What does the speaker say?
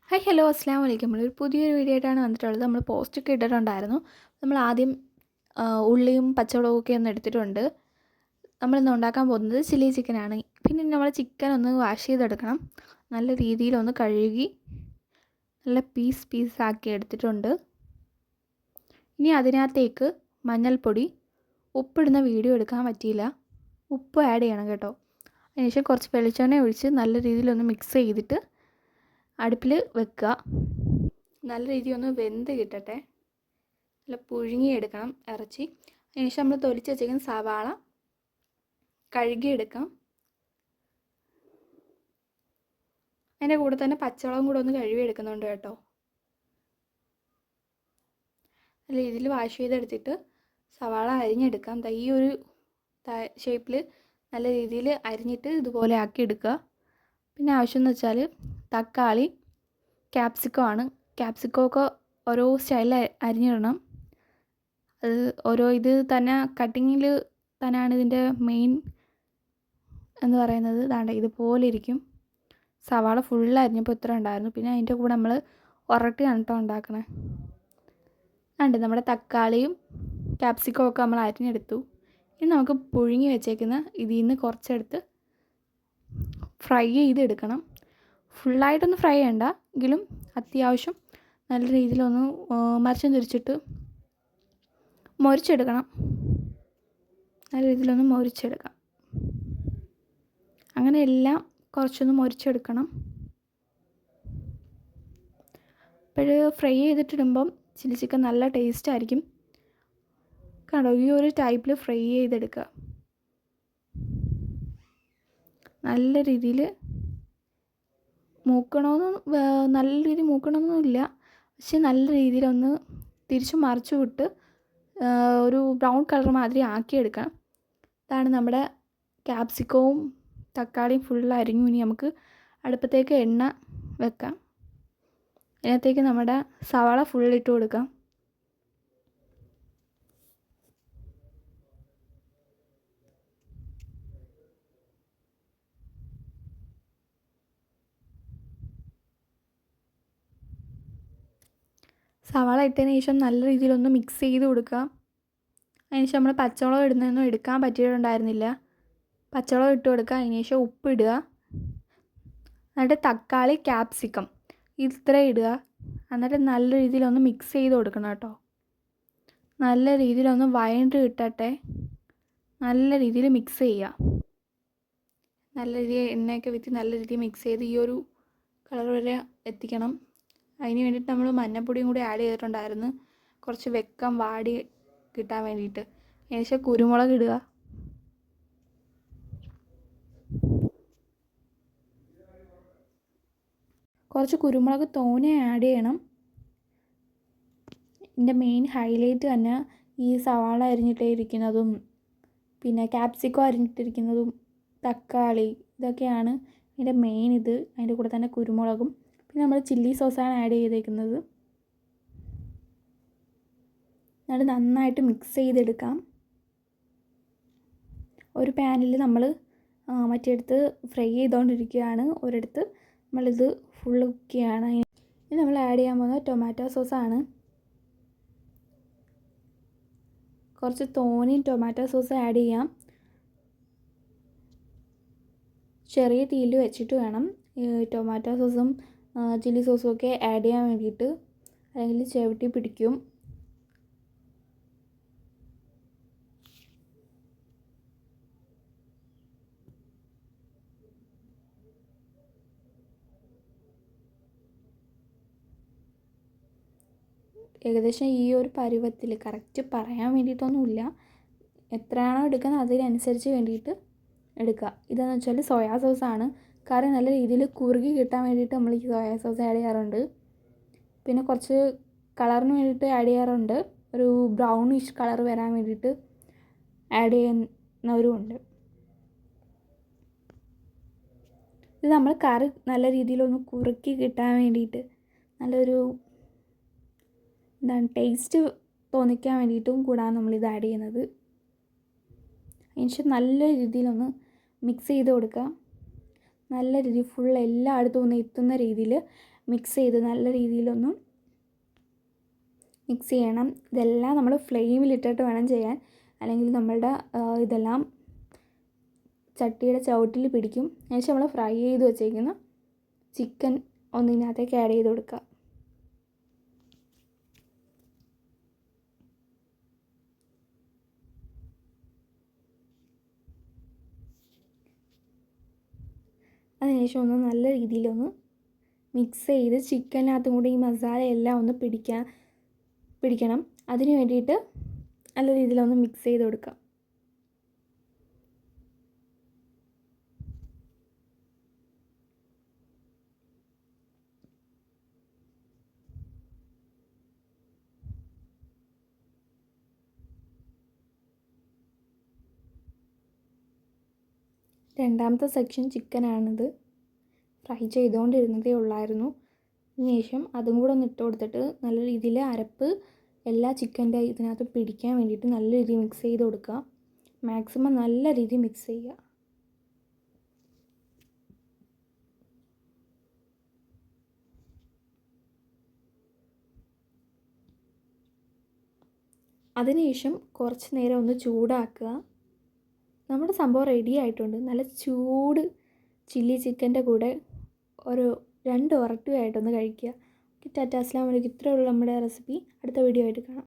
Hi hello അസ്സാം വലൈക്കും. നമ്മളൊരു പുതിയൊരു വീഡിയോ ആയിട്ടാണ് വന്നിട്ടുള്ളത്. നമ്മൾ പോസ്റ്റൊക്കെ ഇട്ടിട്ടുണ്ടായിരുന്നു. നമ്മൾ ആദ്യം ഉള്ളിയും പച്ചമുളകും ഒക്കെ ഒന്ന് എടുത്തിട്ടുണ്ട്. നമ്മളിന്ന് ഉണ്ടാക്കാൻ പോകുന്നത് ചില്ലി ചിക്കനാണ്. പിന്നെ നമ്മൾ ചിക്കൻ ഒന്ന് വാഷ് ചെയ്തെടുക്കണം. നല്ല രീതിയിലൊന്ന് കഴുകി നല്ല പീസാക്കി എടുത്തിട്ടുണ്ട്. ഇനി അതിനകത്തേക്ക് മഞ്ഞൾപ്പൊടി, ഉപ്പിടുന്ന വീഡിയോ എടുക്കാൻ പറ്റിയില്ല, ഉപ്പ് ആഡ് ചെയ്യണം കേട്ടോ. അതിനുശേഷം കുറച്ച് വെളിച്ചെണ്ണ ഒഴിച്ച് നല്ല രീതിയിലൊന്ന് മിക്സ് ചെയ്തിട്ട് അടുപ്പിൽ വെക്കുക. നല്ല രീതിയിൽ ഒന്ന് വെന്ത് കിട്ടട്ടെ. നല്ല പുഴുങ്ങിയെടുക്കണം ഇറച്ചി. അതിനുശേഷം നമ്മൾ തൊലിച്ച് വെച്ചേക്കുന്ന സവാള കഴുകിയെടുക്കാം. അതിൻ്റെ കൂടെ തന്നെ പച്ചമുളകും കൂടെ ഒന്ന് കഴുകിയെടുക്കുന്നുണ്ട് കേട്ടോ. നല്ല രീതിയിൽ വാഷ് ചെയ്തെടുത്തിട്ട് സവാള അരിഞ്ഞെടുക്കാം. ഈ ഒരു ഷേപ്പിൽ നല്ല രീതിയിൽ അരിഞ്ഞിട്ട് ഇതുപോലെ ആക്കി എടുക്കുക. പിന്നെ ആവശ്യമെന്ന് വെച്ചാൽ തക്കാളി, ക്യാപ്സിക്കമാണ്. ക്യാപ്സിക്കമൊക്കെ ഓരോ സ്റ്റൈലിൽ അരിഞ്ഞിടണം. അത് ഓരോ ഇത് തന്നെ കട്ടിങ്ങിൽ തന്നെയാണ് ഇതിൻ്റെ മെയിൻ എന്ന് പറയുന്നത്. ദാണ്ട ഇതുപോലെ ഇരിക്കും. സവാള ഫുൾ അരിഞ്ഞപ്പോൾ ഇത്ര ഉണ്ടായിരുന്നു. പിന്നെ അതിൻ്റെ കൂടെ നമ്മൾ ഉരട്ടിയാണ് കേട്ടോ ഉണ്ടാക്കണേ. ഉണ്ട് നമ്മുടെ തക്കാളിയും ക്യാപ്സിക്കവും ഒക്കെ നമ്മൾ അരിഞ്ഞെടുത്തു. ഇനി നമുക്ക് പുഴുങ്ങി വെച്ചേക്കുന്ന ഇതിൽ നിന്ന് കുറച്ചെടുത്ത് ഫ്രൈ ചെയ്തെടുക്കണം. ഫുള്ളായിട്ടൊന്നും ഫ്രൈ ചെയ്യണ്ട, എങ്കിലും അത്യാവശ്യം നല്ല രീതിയിലൊന്ന് മറിച്ചും തിരിച്ചിട്ട് മൊരിച്ചെടുക്കണം. നല്ല രീതിയിലൊന്ന് മൊരിച്ചെടുക്കാം. അങ്ങനെ എല്ലാം കുറച്ചൊന്ന് മൊരിച്ചെടുക്കണം. അപ്പോൾ ഫ്രൈ ചെയ്തിട്ടിടുമ്പം ചില്ലി ചിക്കൻ നല്ല ടേസ്റ്റ് ആയിരിക്കും. കണ്ടോ, ഈ ഒരു ടൈപ്പിൽ ഫ്രൈ ചെയ്തെടുക്കുക. നല്ല രീതിയിൽ നല്ല രീതിയിൽ മൂക്കണമെന്നൊന്നുമില്ല, പക്ഷെ നല്ല രീതിയിലൊന്ന് തിരിച്ചു മറിച്ചു വിട്ട് ഒരു ബ്രൗൺ കളർ മാതിരി ആക്കിയെടുക്കണം. ഇതാണ് നമ്മുടെ ക്യാപ്സിക്കവും തക്കാളിയും ഫുൾ അരിഞ്ഞു. ഇനി നമുക്ക് അടുപ്പത്തേക്ക് എണ്ണ വെക്കാം. അതിനകത്തേക്ക് നമ്മുടെ സവാള ഫുൾ ഇട്ട് കൊടുക്കാം. സവാള ഇട്ടതിന് ശേഷം നല്ല രീതിയിലൊന്ന് മിക്സ് ചെയ്ത് കൊടുക്കുക. അതിനുശേഷം നമ്മൾ പച്ചമുളക് ഇടുന്നതൊന്നും എടുക്കാൻ പറ്റിയിട്ടുണ്ടായിരുന്നില്ല. പച്ചമുളക് ഇട്ട് കൊടുക്കുക. അതിനുശേഷം ഉപ്പിടുക. എന്നിട്ട് തക്കാളി, ക്യാപ്സിക്കം ഇത്ര ഇടുക. എന്നിട്ട് നല്ല രീതിയിലൊന്ന് മിക്സ് ചെയ്ത് കൊടുക്കണം കേട്ടോ. നല്ല രീതിയിലൊന്ന് വഴണ്ട് കിട്ടട്ടെ. നല്ല രീതിയിൽ മിക്സ് ചെയ്യുക. നല്ല രീതിയിൽ എണ്ണയൊക്കെ വിറ്റ് നല്ല രീതിയിൽ മിക്സ് ചെയ്ത് ഈ ഒരു കളർ വരെ എത്തിക്കണം. അതിന് വേണ്ടിയിട്ട് നമ്മൾ മഞ്ഞൾപ്പൊടിയും കൂടി ആഡ് ചെയ്തിട്ടുണ്ടായിരുന്നു, കുറച്ച് വെക്കം വാടി കിട്ടാൻ വേണ്ടിയിട്ട്. അതിനുശേഷം കുരുമുളക് ഇടുക. കുറച്ച് കുരുമുളക് തോനെ ആഡ് ചെയ്യണം. ഇതിൻ്റെ മെയിൻ ഹൈലൈറ്റ് തന്നെ ഈ സവാള അരിഞ്ഞിട്ടിരിക്കുന്നതും പിന്നെ ക്യാപ്സിക്കം അരിഞ്ഞിട്ടിരിക്കുന്നതും തക്കാളി, ഇതൊക്കെയാണ് ഇതിൻ്റെ മെയിൻ ഇത്. അതിൻ്റെ കൂടെ തന്നെ കുരുമുളകും പിന്നെ നമ്മൾ ചില്ലി സോസാണ് ആഡ് ചെയ്തേക്കുന്നത്. എന്നിട്ട് നന്നായിട്ട് മിക്സ് ചെയ്തെടുക്കാം. ഒരു പാനിൽ നമ്മൾ മറ്റേടത്ത് ഫ്രൈ ചെയ്തുകൊണ്ടിരിക്കുകയാണ്, ഒരിടത്ത് നമ്മളിത് ഫുള്ള് കുക്ക് ചെയ്യുകയാണ്. ഇനി നമ്മൾ ആഡ് ചെയ്യാൻ പോകുന്നത് ടൊമാറ്റോ സോസാണ്. കുറച്ച് തോനെയും ടൊമാറ്റോ സോസ് ആഡ് ചെയ്യാം. ചെറിയ തീയിൽ വെച്ചിട്ട് വേണം ടൊമാറ്റോ സോസും ചില്ലി സോസും ഒക്കെ ആഡ് ചെയ്യാൻ വേണ്ടിയിട്ട്, അല്ലെങ്കിൽ ചവിട്ടി പിടിക്കും. ഏകദേശം ഈ ഒരു പരുവത്തിൽ, കറക്റ്റ് പറയാൻ വേണ്ടിയിട്ടൊന്നുമില്ല, എത്രയാണോ എടുക്കുന്നത് അതിനനുസരിച്ച് വേണ്ടിയിട്ട് എടുക്കുക. ഇതെന്ന് വെച്ചാൽ സോയാ സോസാണ്. കറി നല്ല രീതിയിൽ കുറുകി കിട്ടാൻ വേണ്ടിയിട്ട് നമ്മൾ ഈ സോയാ സോസ് ആഡ് ചെയ്യാറുണ്ട്. പിന്നെ കുറച്ച് കളറിന് വേണ്ടിയിട്ട് ആഡ് ചെയ്യാറുണ്ട്, ഒരു ബ്രൗണിഷ് കളർ വരാൻ വേണ്ടിയിട്ട് ആഡ് ചെയ്യുന്നവരുമുണ്ട്. ഇത് നമ്മൾ കറി നല്ല രീതിയിലൊന്ന് കുറുക്കി കിട്ടാൻ വേണ്ടിയിട്ട്, നല്ലൊരു എന്താണ് ടേസ്റ്റ് തോന്നിക്കാൻ വേണ്ടിയിട്ടും കൂടാണ് നമ്മളിത് ആഡ് ചെയ്യുന്നത്. അതിനുശേഷം നല്ല രീതിയിലൊന്ന് മിക്സ് ചെയ്ത് കൊടുക്കുക. നല്ല രീതിയിൽ ഫുൾ എല്ലായിടത്തും ഒന്ന് എത്തുന്ന രീതിയിൽ മിക്സ് ചെയ്ത് നല്ല രീതിയിലൊന്ന് മിക്സ് ചെയ്യണം. ഇതെല്ലാം നമ്മൾ ഫ്ലെയിമിലിട്ടിട്ട് വേണം ചെയ്യാൻ, അല്ലെങ്കിൽ നമ്മളുടെ ഇതെല്ലാം ചട്ടിയുടെ ചവിട്ടിൽ പിടിക്കും. അതിനുശേഷം നമ്മൾ ഫ്രൈ ചെയ്ത് വെച്ചേക്കുന്ന ചിക്കൻ ഒന്നിനകത്തേക്ക് ആഡ് ചെയ്ത് കൊടുക്കുക. അതിനുശേഷം ഒന്ന് നല്ല രീതിയിലൊന്ന് മിക്സ് ചെയ്ത് ചിക്കനകത്തും കൂടി ഈ മസാല എല്ലാം ഒന്ന് പിടിക്കണം. അതിന് വേണ്ടിയിട്ട് നല്ല രീതിയിലൊന്ന് മിക്സ് ചെയ്ത് കൊടുക്കുക. രണ്ടാമത്തെ സെക്ഷൻ ചിക്കനാണിത്. ഫ്രൈ ചെയ്തുകൊണ്ടിരുന്നതേ ഉള്ളായിരുന്നു. അതിനുശേഷം അതും കൂടെ ഒന്ന് ഇട്ട് കൊടുത്തിട്ട് നല്ല രീതിയിൽ അരപ്പ് എല്ലാ ചിക്കൻ്റെ ഇതിനകത്ത് പിടിക്കാൻ വേണ്ടിയിട്ട് നല്ല രീതിയിൽ മിക്സ് ചെയ്ത് കൊടുക്കുക. മാക്സിമം നല്ല രീതിയിൽ മിക്സ് ചെയ്യുക. അതിനുശേഷം കുറച്ച് നേരം ഒന്ന് ചൂടാക്കുക. നമ്മുടെ സംഭവം റെഡി ആയിട്ടുണ്ട്. നല്ല ചൂട് ചില്ലി ചിക്കൻ്റെ കൂടെ ഒരു 2 ഉറട്ടുമായിട്ടൊന്ന് കഴിക്കുക. ടാറ്റാ, അസ്സലാമു അലൈക്കും. ഇത്രയേ ഉള്ളൂ നമ്മുടെ റെസിപ്പി. അടുത്ത വീഡിയോ ആയിട്ട് കാണാം.